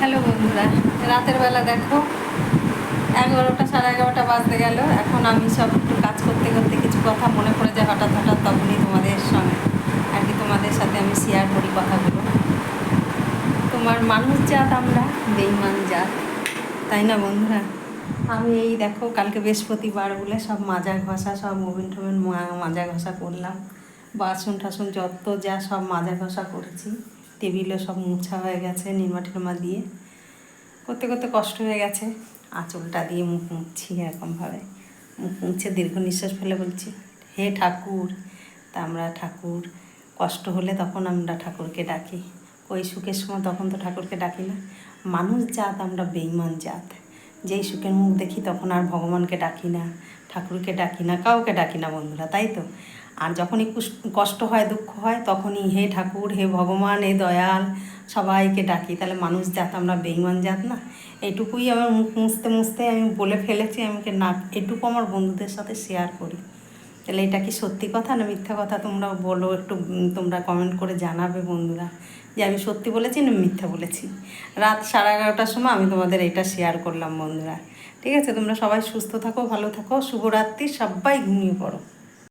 Hello বন্ধুরা, রাতের বেলা দেখো 11টা 11:30 বাজতে গেল। এখন আমি সব একটু কাজ করতে করতে কিছু কথা মনে পড়ে যায় হঠাৎ হঠাৎ, তখনই তোমাদের সঙ্গে আর কি তোমাদের সাথে আমি শেয়ার করি কথাগুলো। তোমার মানুষ জাত, আমরা বেঈমান জাত, তাই না বন্ধুরা? আমি এই দেখো কালকে বৃহস্পতিবার বলে সব মাজা ঘষা, সব ওভেন টোভেন মাজা ঘষা করলাম। বাসন টাসন যত যা সব মাজা ঘষা করেছি। টেবিলও সব মোছা হয়ে গেছে নিরমা টিরমা দিয়ে। করতে করতে কষ্ট হয়ে গেছে, আঁচলটা দিয়ে মুখ মুছছি এরকমভাবে। মুখ মুছে দীর্ঘ নিঃশ্বাস ফেলে বলছি, হে ঠাকুর। তা আমরা ঠাকুর, কষ্ট হলে তখন আমরা ঠাকুরকে ডাকি, ওই সুখের সময় তখন তো ঠাকুরকে ডাকি না। মানুষ জাত, আমরা বেঈমান জাত। যেই সুখের মুখ দেখি তখন আর ভগবানকে ডাকি না, ঠাকুরকে ডাকি না, কাউকে ডাকি না বন্ধুরা, তাই তো? আর যখনই কষ্ট হয়, দুঃখ হয়, তখনই হে ঠাকুর, হে ভগবান, হে দয়াল, সবাইকে ডাকি। তাহলে মানুষ জাত, আমরা বেঈমান জাত না? এটুকুই আমার মুখ মুছতে মুছতে আমি বলে ফেলেছি। আমাকে না, এটুকু আমার বন্ধুদের সাথে শেয়ার করি। তাহলে এটা কি সত্যি কথা না মিথ্যা কথা তোমরা বলো একটু, তোমরা কমেন্ট করে জানাবে বন্ধুরা, যে আমি সত্যি বলেছি না মিথ্যা বলেছি। রাত 11:30টার সময় আমি তোমাদের এটা শেয়ার করলাম বন্ধুরা। ঠিক আছে, তোমরা সবাই সুস্থ থাকো, ভালো থাকো, শুভরাত্রি, সবাই ঘুমিয়ে পড়ো।